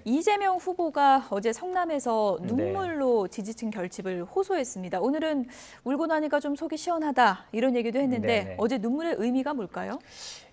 이재명 후보가 어제 성남에서 네. 눈물로 지지층 결집을 호소했습니다. 오늘은 울고 나니까 좀 속이 시원하다 이런 얘기도 했는데 네네. 어제 눈물의 의미가 뭘까요?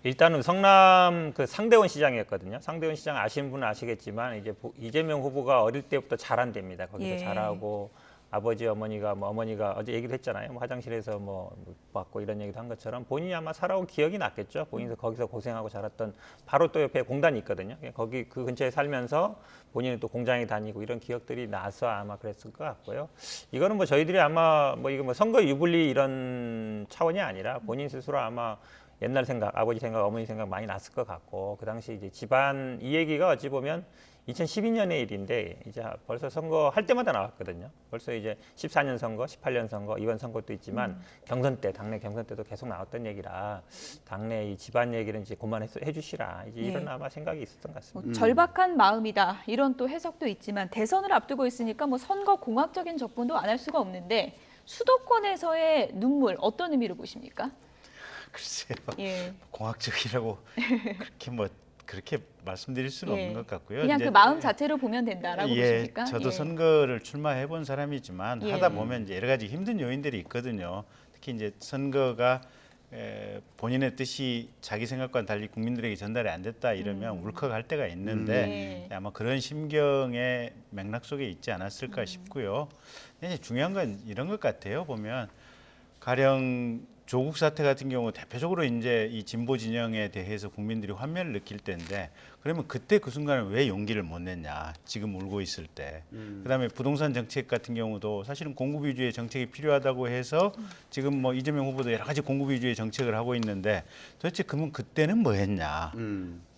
일단은 성남 그 상대원 시장이었거든요. 상대원 시장 아시는 분은 아시겠지만 이제 이재명 후보가 어릴 때부터 자란답니다. 거기서 예. 자라고 아버지 어머니가 어머니가 어제 얘기를 했잖아요. 뭐 화장실에서 뭐 받고 이런 얘기도 한 것처럼 본인이 아마 살아온 기억이 났겠죠. 본인이 거기서 고생하고 자랐던 바로 또 옆에 공단이 있거든요. 거기 그 근처에 살면서 본인은 또 공장에 다니고 이런 기억들이 나서 아마 그랬을 것 같고요. 이거는 뭐 저희들이 아마 뭐 이거 뭐 선거 유불리 이런 차원이 아니라 본인 스스로 아마 옛날 생각, 아버지 생각, 어머니 생각 많이 났을 것 같고 그 당시 이제 집안 이 얘기가 어찌 보면 2012년의 일인데 이제 벌써 선거 할 때마다 나왔거든요. 벌써 이제 14년 선거, 18년 선거, 이번 선거도 있지만 경선 때, 당내 경선 때도 계속 나왔던 얘기라 당내 이 집안 얘기는 이제 그만해 주시라. 이제 이런 아마 생각이 있었던 것 같습니다. 뭐 절박한 마음이다 이런 또 해석도 있지만 대선을 앞두고 있으니까 뭐 선거 공학적인 접근도 안 할 수가 없는데 수도권에서의 눈물 어떤 의미로 보십니까? 글쎄요. 예. 공학적이라고 그렇게 말씀드릴 수는 없는 것 같고요. 그냥 이제, 그 마음 자체로 보면 된다라고 보십니까? 저도 선거를 출마해 본 사람이지만 예. 하다 보면 이제 여러 가지 힘든 요인들이 있거든요. 특히 이제 선거가 본인의 뜻이 자기 생각과는 달리 국민들에게 전달이 안 됐다 이러면 울컥할 때가 있는데 아마 그런 심경의 맥락 속에 있지 않았을까 싶고요. 이제 중요한 건 이런 것 같아요. 보면 가령 조국 사태 같은 경우 대표적으로 이제 이 진보 진영에 대해서 국민들이 환멸을 느낄 때인데 그러면 그때 그 순간에 왜 용기를 못 냈냐 지금 울고 있을 때 그다음에 부동산 정책 같은 경우도 사실은 공급 위주의 정책이 필요하다고 해서 지금 뭐 이재명 후보도 여러 가지 공급 위주의 정책을 하고 있는데 도대체 그러면 그때는 뭐 했냐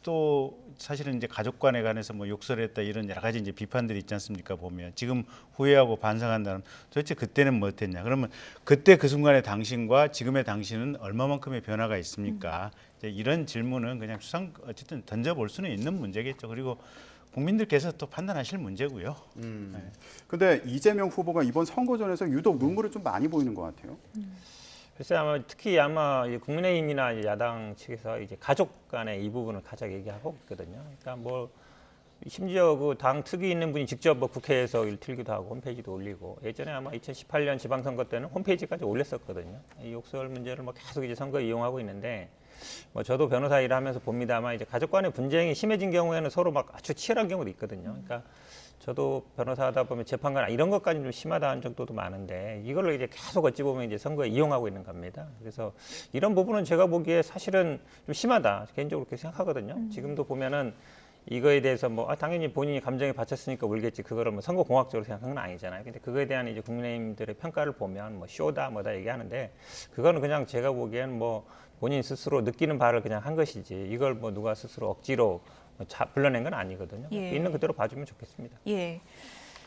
또 사실은 이제 가족 간에 관해서 뭐 욕설했다 이런 여러 가지 이제 비판들이 있지 않습니까 보면 지금 후회하고 반성한다면 도대체 그때는 뭐 했냐 그러면 그때 그 순간의 당신과 지금의 당신은 얼마만큼의 변화가 있습니까? 이제 이런 질문은 그냥 어쨌든 던져볼 수는 있는 문제겠죠. 그리고 국민들께서 또 판단하실 문제고요. 근데 이재명 후보가 이번 선거전에서 유독 눈물을 좀 많이 보이는 것 같아요. 글쎄 아마 특히 아마 국민의힘이나 야당 측에서 이제 가족 간의 이 부분을 가장 얘기하고 있거든요. 그러니까 뭐 심지어 그 당 특위 있는 분이 직접 뭐 국회에서 일 틀기도 하고 홈페이지도 올리고 예전에 아마 2018년 지방선거 때는 홈페이지까지 올렸었거든요. 이 욕설 문제를 뭐 계속 이제 선거에 이용하고 있는데 뭐 저도 변호사 일을 하면서 봅니다만 이제 가족 간의 분쟁이 심해진 경우에는 서로 막 아주 치열한 경우도 있거든요. 그러니까 저도 변호사 하다 보면 재판관 이런 것까지 좀 심하다는 정도도 많은데 이걸로 이제 계속 어찌 보면 이제 선거에 이용하고 있는 겁니다. 그래서 이런 부분은 제가 보기에 사실은 좀 심하다 개인적으로 그렇게 생각하거든요. 지금도 보면은 이거에 대해서 뭐 당연히 본인이 감정에 바쳤으니까 울겠지 그거를 뭐 선거 공학적으로 생각하는 건 아니잖아요. 근데 그거에 대한 이제 국민의힘들의 평가를 보면 뭐 쇼다 뭐다 얘기하는데 그거는 그냥 제가 보기엔 뭐 본인 스스로 느끼는 바를 그냥 한 것이지 이걸 뭐 누가 스스로 억지로 불러낸 건 아니거든요. 예. 있는 그대로 봐주면 좋겠습니다. 예.